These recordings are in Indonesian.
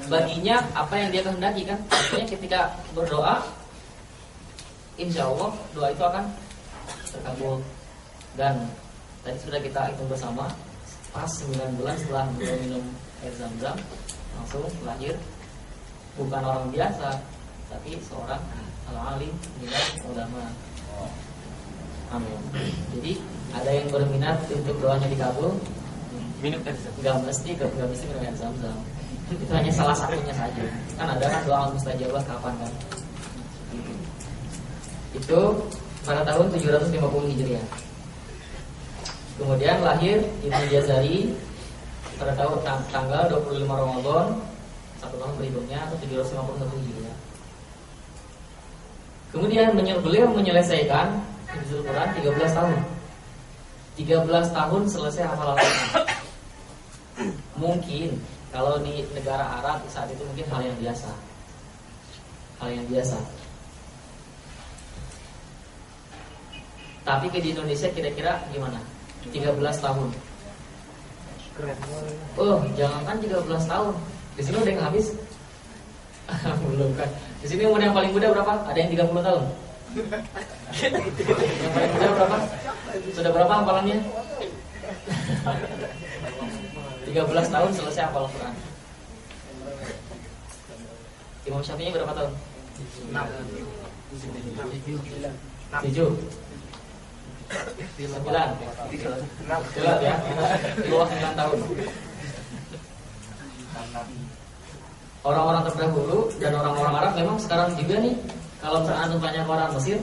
baginya apa yang dia kehendaki kan. Artinya ketika berdoa, insya Allah doa itu akan terkabul. Dan tadi sudah kita hitung bersama, pas 9 bulan setelah beliau minum air Zam-Zam, langsung lahir bukan orang biasa, tapi seorang alim, ulama. Amin. Jadi ada yang berminat untuk doanya dikabul, minum air Zam-Zam. nggak mesti minum air Zam-Zam. Itu hanya salah satunya saja. Kan ada kan doa mustajabah kapan kan? Itu pada tahun 750 Hijriah. Kemudian lahir Ibnu Jazari pada tahun tanggal 25 Ramadan satu tahun berikutnya atau 751 Hijriah. Kemudian beliau menyelesaikan Hifdzul Quran 13 tahun. 13 tahun selesai hafalan Quran. Mungkin kalau di negara Arab saat itu mungkin hal yang biasa. Tapi di Indonesia kira-kira gimana? 13 tahun. Oh, jangankan 13 tahun. Di sini udah yang habis. Belum kan. Di sini umur yang paling muda berapa? Ada yang 30 tahun. Yang paling muda berapa? Sudah berapa hafalannya? 13 tahun selesai hafal Quran. Imam Syafi'i berapa tahun? 6. 7. 9 jelas ya, di bawah 9 tahun. Orang-orang terdahulu dan orang-orang Arab memang sekarang juga nih, kalau misalkan antum tanya ke orang Mesir,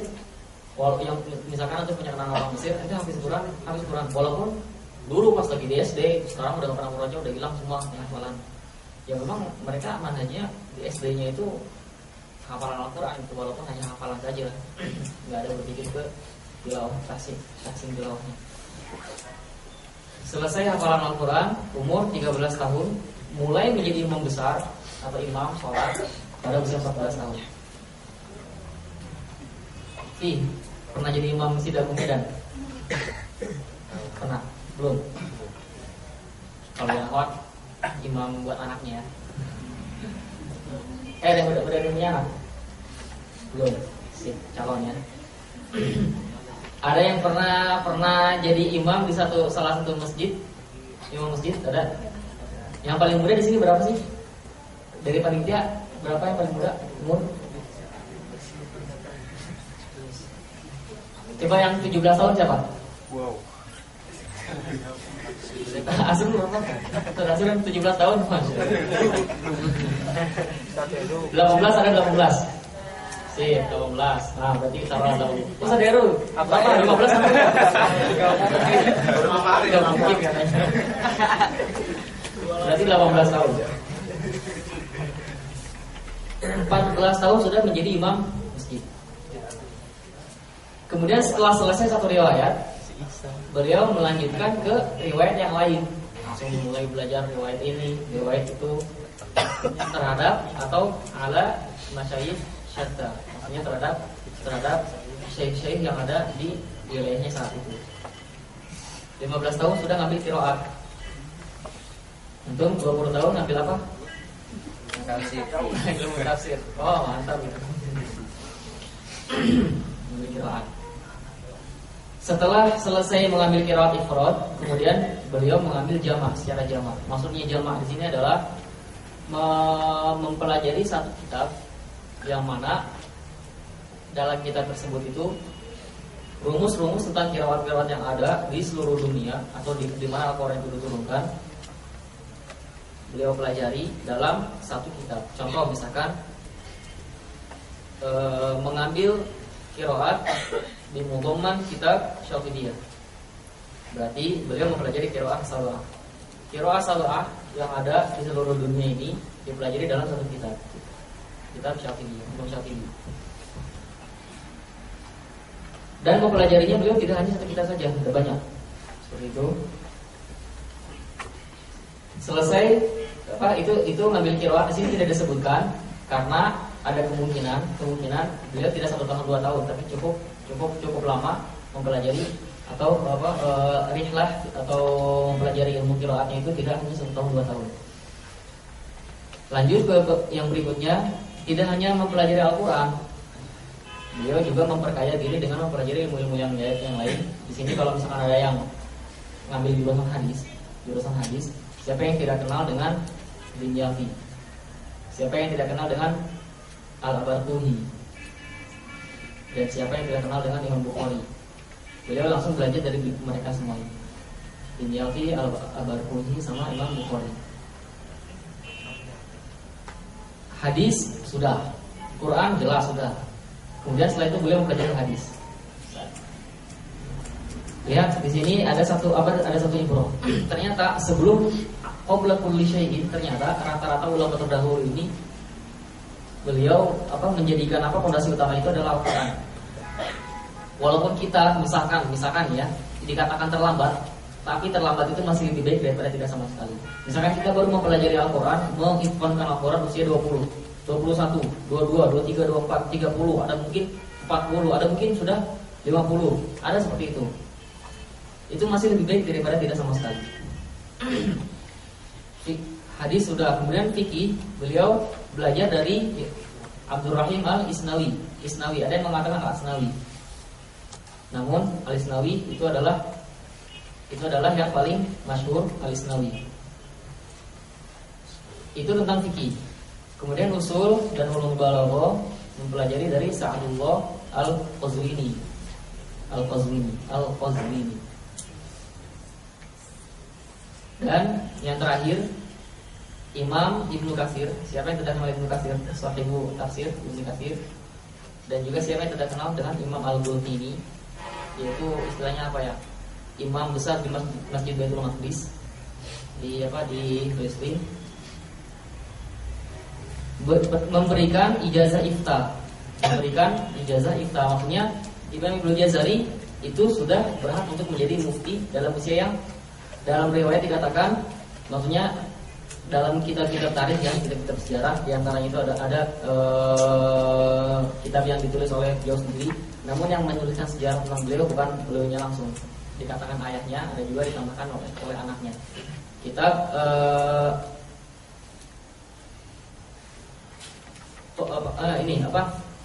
yang misalkan antum punya kenalan orang Mesir, itu habis Quran, walaupun dulu pas lagi di SD, sekarang udah pernah murojaah, udah hilang semua hafalan. Ya memang mereka manhajnya di SD-nya itu hafalan Al-Quran itu, walaupun hanya hafalan saja, nggak ada berpikir ke tilawah, tahsin tilawahnya. Selesai hafalan Al-Quran, umur 13 tahun, mulai menjadi imam besar atau imam sholat pada usia 14 tahun. Pernah jadi imam Masjid Agung Medan? Pernah? Belum? Kalau yang hot, imam buat anaknya. Yang udah punya anak? Belum? Sip, calonnya. Ada yang pernah jadi imam di salah satu masjid? Imam masjid ada? Yang paling muda di sini berapa sih? Dari panitia berapa yang paling muda umur? Coba yang 17 tahun siapa? Wow. Asal berapa? Asal 17 tahun Mas. 18 ada 18. Sip, 18. Nah, berarti taruh tahu. Ustaz Deru, apa 15 sampai? Enggak mungkin katanya. Berarti 18 tahun. 14 tahun sudah menjadi imam masjid. Kemudian setelah selesai satu riwayat, beliau melanjutkan ke riwayat yang lain. Langsung mulai belajar riwayat ini, riwayat itu terhadap atau ala masyayikh syatta, maksudnya terhadap syekh-syekh yang ada di wilayahnya saat itu. 15 tahun sudah ngambil qiraat. Untung 20 tahun ngambil apa? Ilmu tafsir. Oh, mantap itu. Ngambil qiraat. Setelah selesai mengambil qiraat ifrad, kemudian beliau mengambil jamak secara jamak. Maksudnya jamak di sini adalah mempelajari satu kitab yang mana dalam kitab tersebut itu rumus-rumus tentang qiraat-qiraat yang ada di seluruh dunia atau di mana Al-Quran itu diturunkan, beliau pelajari dalam satu kitab. Contoh misalkan mengambil qiraat di mudhamman kitab Syatibiyah. Berarti beliau mempelajari qiraat sab'ah. Qiraat sab'ah yang ada di seluruh dunia ini dipelajari dalam satu kitab. Kitab Syatibiyah, Imam Syatibi. Dan mempelajarinya beliau tidak hanya satu kitab saja, ada banyak. Seperti itu. Selesai itu ngambil qiraat di sini tidak disebutkan karena ada kemungkinan beliau tidak 1 tahun 2 tahun, tapi cukup lama mempelajari atau rihlah atau mempelajari ilmu qiraatnya itu tidak hanya 1 tahun 2 tahun. Lanjut ke yang berikutnya, tidak hanya mempelajari Al-Quran, beliau juga memperkaya diri dengan mempelajari ilmu-ilmu yang lain. Di sini kalau misalkan ada yang ngambil jurusan hadis, siapa yang tidak kenal dengan Dinyafi? Siapa yang tidak kenal dengan Al-Abarkuhi? Dan siapa yang tidak kenal dengan Imam Bukhari? Beliau langsung belajar dari mereka semua. Dinyafi, Al-Abarkuhi, sama Imam Bukhari. Hadis sudah, Quran jelas sudah. Kemudian setelah itu beliau mempelajari hadis. Lihat di sini ada satu ibrah. Ternyata sebelum qabla kulli syai'in, ternyata rata-rata ulama terdahulu ini beliau menjadikan fondasi utama itu adalah Al-Quran. Walaupun kita misalkan ya dikatakan terlambat, tapi terlambat itu masih lebih baik daripada tidak sama sekali. Misalkan kita baru mempelajari Al-Quran, menghifdzkan Al-Quran usia 20, 21, 22, 23, 24, 30, ada mungkin 40, ada mungkin sudah 50, ada seperti itu. Itu masih lebih baik daripada tidak sama sekali. Hadis sudah, kemudian fikih beliau belajar dari Abdurrahim Al-Isnawi. Ada yang mengatakan Al-Asnawi. Namun Al-Isnawi itu adalah yang paling masyhur, Al-Isnawi. Itu tentang fikih. Kemudian usul dan ulum balaghah mempelajari dari Sa'dullah Al-Qazwini. Dan yang terakhir Imam Ibnu Katsir. Siapa yang tidak kenal Ibnu Katsir? Sahibu tafsir Ibnu Katsir. Dan juga siapa yang tidak kenal dengan Imam Al-Bultini, yaitu istilahnya imam besar di Masjid Baitul Maqdis di Palestina, memberikan ijazah ifta. Maksudnya Imam Ibnu Jazari itu sudah berhak untuk menjadi mufti dalam usia yang dalam riwayat dikatakan, maksudnya dalam kitab-kitab tarikh yang kitab-kitab sejarah, di antaranya itu ada kitab yang ditulis oleh beliau sendiri. Namun yang menuliskan sejarah tentang beliau bukan beliaunya langsung, dikatakan ayahnya, ada juga ditambahkan oleh anaknya. Kitab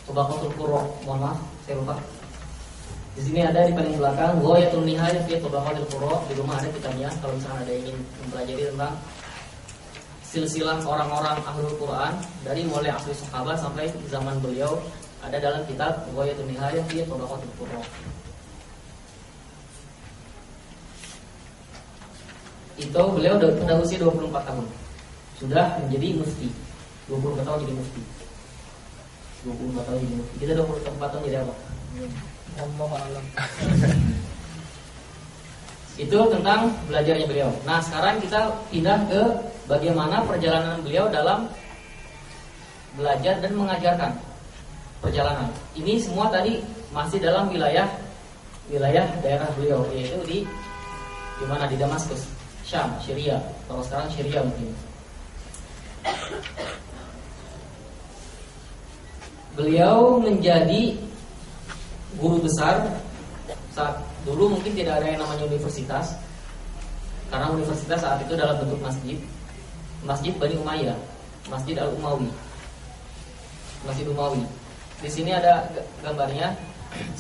Tabaqatul Qurra. Mohon maaf, saya lupa. Di sini ada di paling belakang Ghayatul Nihayah fi Tabaqatul Qurra. Di rumah ada kitabnya kalau misalnya ada yang ingin mempelajari tentang silsilah orang-orang ahlul Quran dari mulai asli sahabat sampai zaman beliau, ada dalam kitab Ghayatul Nihayah fi Tabaqatul Qurra. Itu beliau pada usia 24 tahun sudah menjadi mufti. 24 tahun jadi mufti. 24 tahun jadi mufti. Kita 24 tahun jadi apa? Allah alam. Itu tentang belajarnya beliau. Nah, sekarang kita pindah ke bagaimana perjalanan beliau dalam belajar dan mengajarkan perjalanan. Ini semua tadi masih dalam wilayah daerah beliau, yaitu di mana? Di Damaskus, Syam, Syria. Kalau sekarang Syria mungkin. Beliau menjadi guru besar. Saat dulu mungkin tidak ada yang namanya universitas, karena universitas saat itu dalam bentuk Masjid Bani Umayyah, Masjid Al-Umawi, Masjid Umawi. Di sini ada gambarnya.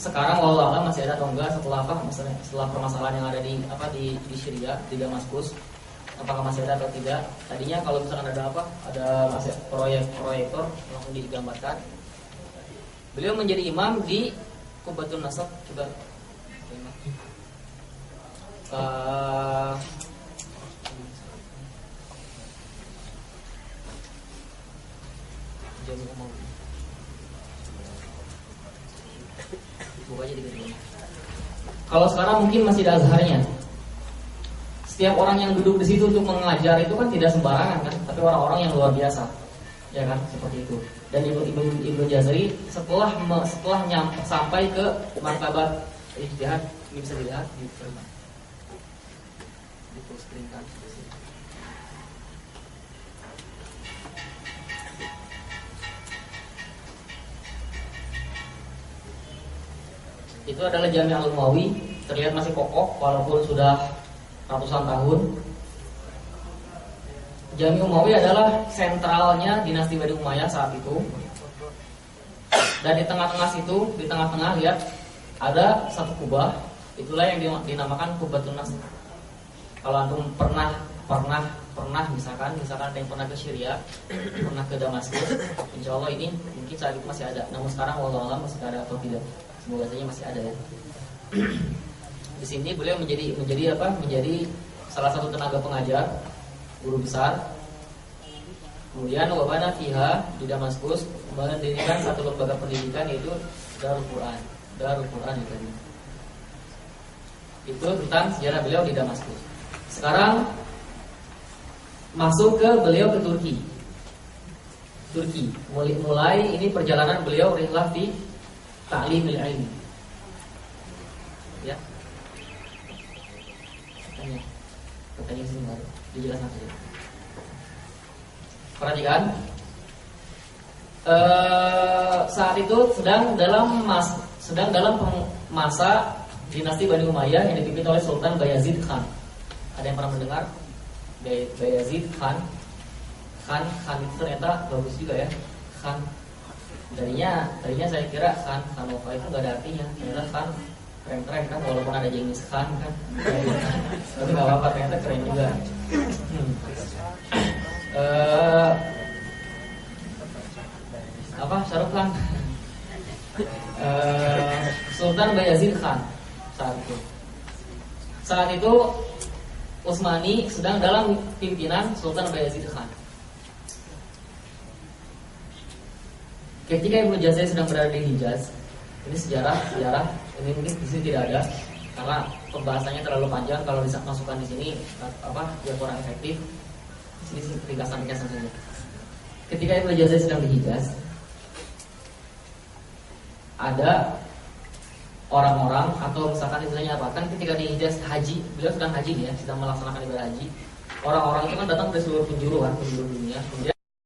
Sekarang wallah masih ada atau enggak setelah permasalahan yang ada di Syria, di Damaskus, apakah masih ada atau tidak? Tadinya kalau misalkan ada masih proyektor langsung digambarkan. Beliau menjadi imam di Qubatun Nasab. Coba kalau sekarang mungkin masih ada azharnya. Setiap orang yang duduk di situ untuk mengajar itu kan tidak sembarangan kan, tapi orang-orang yang luar biasa, ya kan, seperti itu. Dan Ibnu Jazari setelah sampai ke martabat ijtihad, ini bisa dilihat di full screen kan. Itu adalah Jami' Al-Umawi, terlihat masih kokoh walaupun sudah ratusan tahun. Jami Umayyah adalah sentralnya dinasti Bani Umayyah saat itu. Dan di tengah-tengah situ, di tengah-tengah lihat ada satu kubah, itulah yang dinamakan Kubatun Nasr. Kalau antum pernah misalkan ada yang pernah ke Syria, pernah ke Damaskus, insya Allah ini mungkin saat itu masih ada. Namun sekarang wallahu a'lam masih ada atau tidak. Semoga saja masih ada ya. Di sini beliau menjadi salah satu tenaga pengajar, guru besar. Kemudian wabana fiha di Damaskus mendirikan satu lembaga pendidikan yaitu Darul Quran itu. Itu tentang sejarah beliau di Damaskus. Sekarang masuk ke beliau ke Turki. Mulai ini perjalanan beliau rihlah fi ta'limil ilmi. Ya. Tanya sini baru dijelaskan saja. Perhatikan. Saat itu sedang dalam masa dinasti Bani Umayyah yang dipimpin oleh Sultan Bayazid Khan. Ada yang pernah mendengar? Bayazid Khan itu ternyata bagus juga ya. Khan. Tadinya saya kira Khanova itu nggak ada artinya. Ternyata Khan keren kan, walaupun ada Genghis Khan kan. Tapi nggak apa-apa, ternyata keren juga. Shahrukh Khan. Sultan Bayazid Khan saat itu Utsmani sedang dalam pimpinan Sultan Bayazid Khan. Ketika Ibnu Jazari sedang berada di Hijaz, ini sejarah ini mungkin di sini tidak ada karena pembahasannya terlalu panjang. Kalau dimasukkan di sini ya kurang efektif. Di sini ringkasan saja. Ketika Ibnu Jazari sedang di Hijaz, ada orang-orang atau misalkan istilahnya apa? Kan ketika di Hijaz haji, beliau sedang haji ya, sedang melaksanakan ibadah haji. Orang-orang itu kan datang dari seluruh penjuru dunia. Kemudian